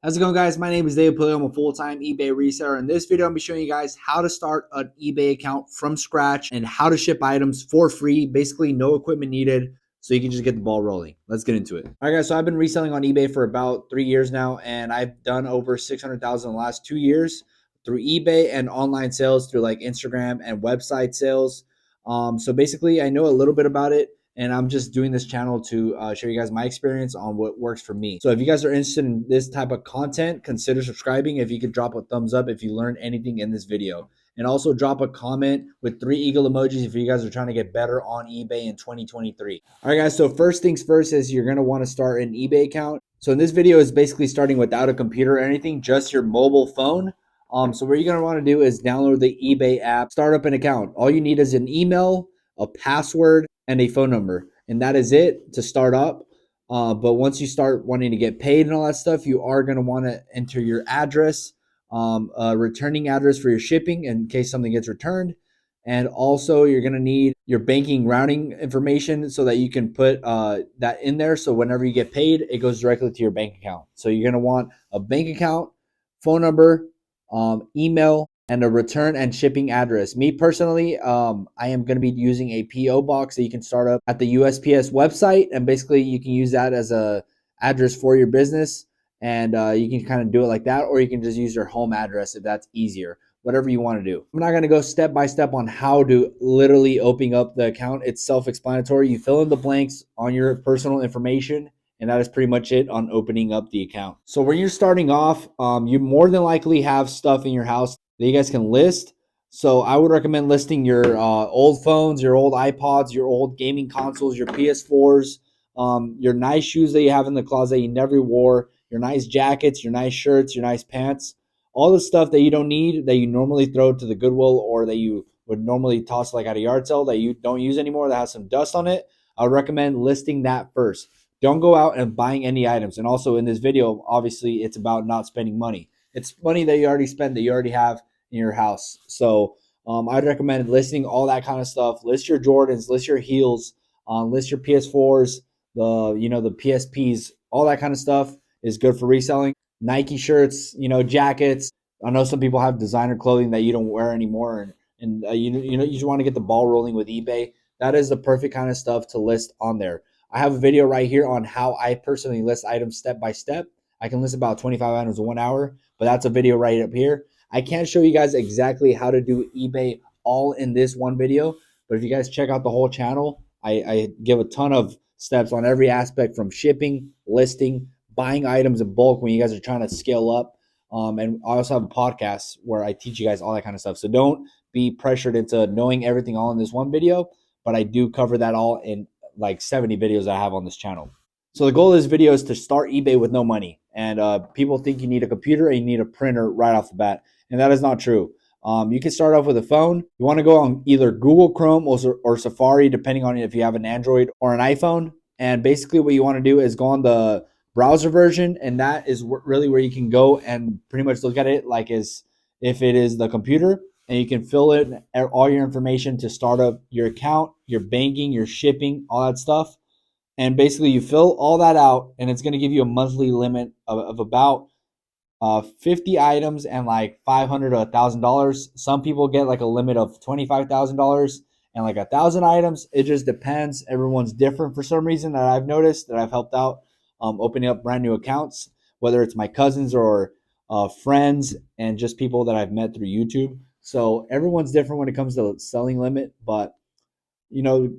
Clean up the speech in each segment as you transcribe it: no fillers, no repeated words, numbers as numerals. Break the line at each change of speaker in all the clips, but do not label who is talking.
How's it going, guys? My name is David Pillay. I'm a full-time eBay reseller. In this video, I'm going to be showing you guys how to start an eBay account from scratch and how to ship items for free, basically no equipment needed, so you can just get the ball rolling. Let's get into it. All right, guys, so I've been reselling on eBay for about 3 years now, and I've done over 600,000 in the last 2 years through eBay and online sales through like Instagram and website sales. So basically, I know a little bit about it, and I'm just doing this channel to show you guys my experience on what works for me. So if you guys are interested in this type of content, consider subscribing. If you could drop a thumbs up if you learned anything in this video. And also drop a comment with 3 eagle emojis if you guys are trying to get better on eBay in 2023. All right, guys, so first things first is you're going to want to start an eBay account. So in this video is basically starting without a computer or anything, just your mobile phone. So what you're going to want to do is download the eBay app, start up an account. All you need is an email, a password, and a phone number, and that is it to start up. But once you start wanting to get paid and all that stuff, you are going to want to enter your address, a returning address for your shipping in case something gets returned. And also you're going to need your banking routing information so that you can put that in there. So whenever you get paid, it goes directly to your bank account. So you're going to want a bank account, phone number, email, and a return and shipping address. Me personally, I am going to be using a PO box that you can start up at the USPS website, and basically you can use that as a address for your business, and you can kind of do it like that, or you can just use your home address if that's easier. Whatever you want to do. I'm not going to go step by step on how to literally open up the account. It's self-explanatory. You fill in the blanks on your personal information, and that is pretty much it on opening up the account. So when you're starting off, you more than likely have stuff in your house that you guys can list. So I would recommend listing your old phones, your old iPods, your old gaming consoles, your PS4s, your nice shoes that you have in the closet you never wore, your nice jackets, your nice shirts, your nice pants, all the stuff that you don't need that you normally throw to the Goodwill or that you would normally toss like at a yard sale that you don't use anymore that has some dust on it. I would recommend listing that first. Don't go out and buying any items. And also in this video, obviously it's about not spending money. It's money that you already spent that you already have in your house. So I'd recommend listing all that kind of stuff. List your Jordans, list your heels, list your PS4s, the PSPs, all that kind of stuff is good for reselling. Nike shirts, jackets. I know some people have designer clothing that you don't wear anymore, and you just want to get the ball rolling with eBay. That is the perfect kind of stuff to list on there. I have a video right here on how I personally list items step by step. I can list about 25 items in 1 hour, but that's a video right up here. I can't show you guys exactly how to do eBay all in this one video, but if you guys check out the whole channel, I give a ton of steps on every aspect from shipping, listing, buying items in bulk when you guys are trying to scale up. And I also have a podcast where I teach you guys all that kind of stuff. So don't be pressured into knowing everything all in this one video, but I do cover that all in like 70 videos I have on this channel. So the goal of this video is to start eBay with no money. And people think you need a computer and you need a printer right off the bat. And that is not true. You can start off with a phone. You want to go on either Google Chrome or Safari, depending on if you have an Android or an iPhone. And basically what you want to do is go on the browser version, and that is really where you can go and pretty much look at it like as if it is the computer, and you can fill in all your information to start up your account, your banking, your shipping, all that stuff. And basically you fill all that out, and it's going to give you a monthly limit of about 50 items and like $500 to $1,000. Some people get like a limit of $25,000 and like 1,000 items. It just depends. Everyone's different for some reason that I've noticed that I've helped out opening up brand new accounts, whether it's my cousins or friends and just people that I've met through YouTube. So everyone's different when it comes to selling limit, but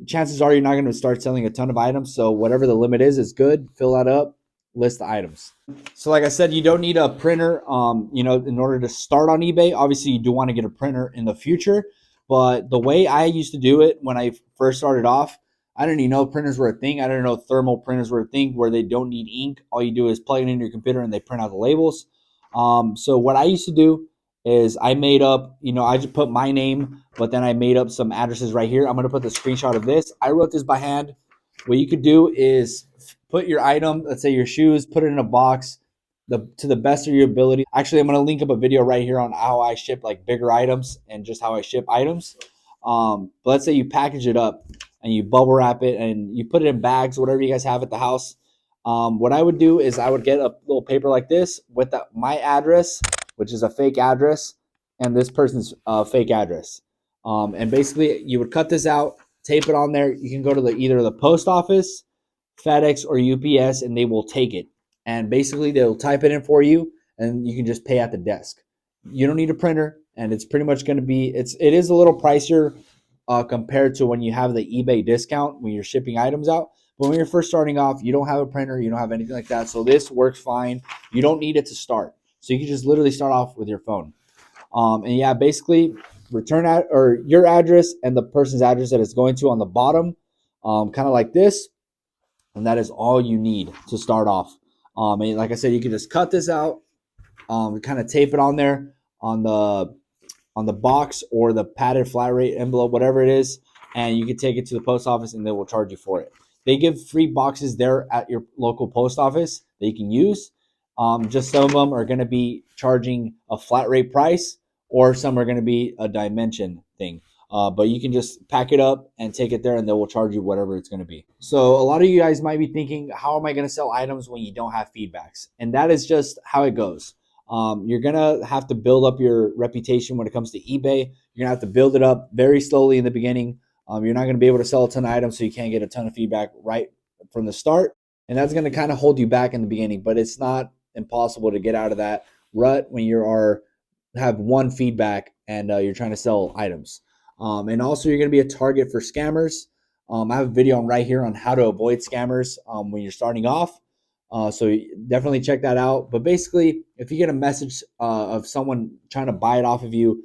chances are you're not going to start selling a ton of items. So whatever the limit is good. Fill that up, list the items. So like I said, you don't need a printer, in order to start on eBay. Obviously, you do want to get a printer in the future. But the way I used to do it when I first started off, I didn't even know printers were a thing. I didn't know thermal printers were a thing where they don't need ink. All you do is plug it into your computer and they print out the labels. So what I used to do is I made up, I just put my name, but then I made up some addresses right here. I'm going to put the screenshot of this. I wrote this by hand. What you could do is put your item, let's say your shoes, put it in a box to the best of your ability. Actually, I'm going to link up a video right here on how I ship like bigger items and just how I ship items. But let's say you package it up and you bubble wrap it and you put it in bags, whatever you guys have at the house. What I would do is I would get a little paper like this with my address, which is a fake address, and this person's fake address. And basically, you would cut this out, tape it on there. You can go to either the post office, FedEx, or UPS, and they will take it. And basically, they'll type it in for you, and you can just pay at the desk. You don't need a printer, and it's pretty much going to be it is a little pricier compared to when you have the eBay discount when you're shipping items out. But when you're first starting off, you don't have a printer, you don't have anything like that. So this works fine. You don't need it to start. So you can just literally start off with your phone. And yeah, basically return or your address and the person's address that it's going to on the bottom, kind of like this. And that is all you need to start off. And like I said, you can just cut this out, kind of tape it on there on the box or the padded flat rate envelope, whatever it is, and you can take it to the post office and they will charge you for it. They give free boxes there at your local post office that you can use. Just some of them are going to be charging a flat rate price, or some are going to be a dimension thing. But you can just pack it up and take it there and they will charge you whatever it's going to be. So a lot of you guys might be thinking, how am I going to sell items when you don't have feedbacks? And that is just how it goes. You're going to have to build up your reputation when it comes to eBay. You're going to have to build it up very slowly in the beginning. You're not going to be able to sell a ton of items, so you can't get a ton of feedback right from the start. And that's going to kind of hold you back in the beginning, but it's not impossible to get out of that rut when you have one feedback and you're trying to sell items. And also, you're going to be a target for scammers. I have a video on right here on how to avoid scammers when you're starting off. So definitely check that out. But basically, if you get a message of someone trying to buy it off of you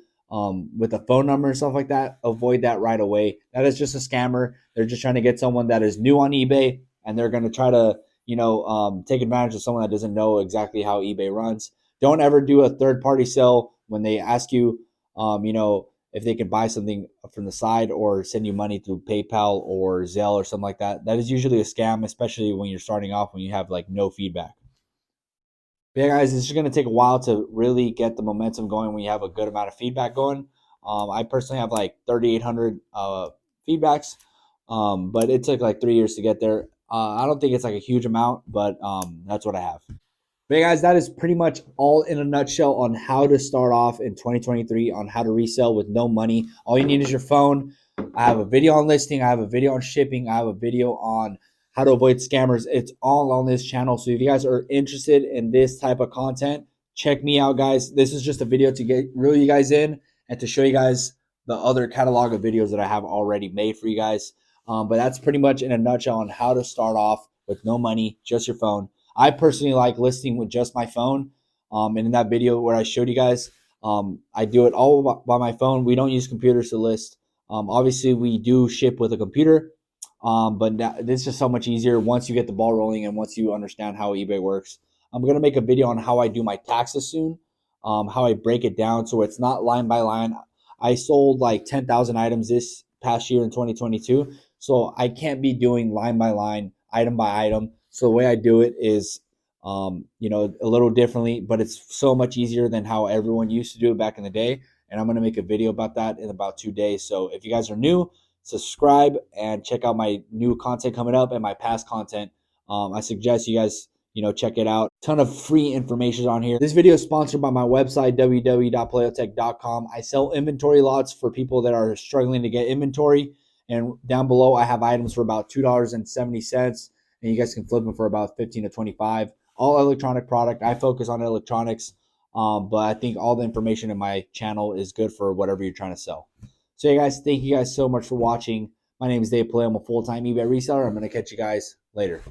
with a phone number and stuff like that, avoid that right away. That is just a scammer. They're just trying to get someone that is new on eBay, and they're going to try to, take advantage of someone that doesn't know exactly how eBay runs. Don't ever do a third-party sell when they ask you, if they can buy something from the side or send you money through PayPal or Zelle or something like that. That is usually a scam, especially when you're starting off, when you have like no feedback. But yeah, guys, it's just going to take a while to really get the momentum going when you have a good amount of feedback going. I personally have like 3,800 feedbacks, but it took like 3 years to get there. I don't think it's like a huge amount, but that's what I have. But yeah, guys, that is pretty much all in a nutshell on how to start off in 2023 on how to resell with no money. All you need is your phone. I have a video on listing. I have a video on shipping. I have a video on how to avoid scammers. It's all on this channel. So if you guys are interested in this type of content, check me out, guys. This is just a video to reel you guys in and to show you guys the other catalog of videos that I have already made for you guys. But that's pretty much in a nutshell on how to start off with no money, just your phone. I personally like listing with just my phone. And in that video where I showed you guys, I do it all by my phone. We don't use computers to list. Obviously, we do ship with a computer, but it's just so much easier once you get the ball rolling and once you understand how eBay works. I'm going to make a video on how I do my taxes soon, how I break it down so it's not line by line. I sold like 10,000 items this past year in 2022, so I can't be doing line by line, item by item. So the way I do it is, a little differently, but it's so much easier than how everyone used to do it back in the day. And I'm going to make a video about that in about 2 days. So if you guys are new, subscribe and check out my new content coming up and my past content. I suggest you guys, check it out. Ton of free information on here. This video is sponsored by my website, www.pelayotech.com. I sell inventory lots for people that are struggling to get inventory. And down below, I have items for about $2.70. And you guys can flip them for about 15 to 25. All electronic product. I focus on electronics, but I think all the information in my channel is good for whatever you're trying to sell. So, yeah, guys, thank you guys so much for watching. My name is Dave Palay. I'm a full-time eBay reseller. I'm going to catch you guys later.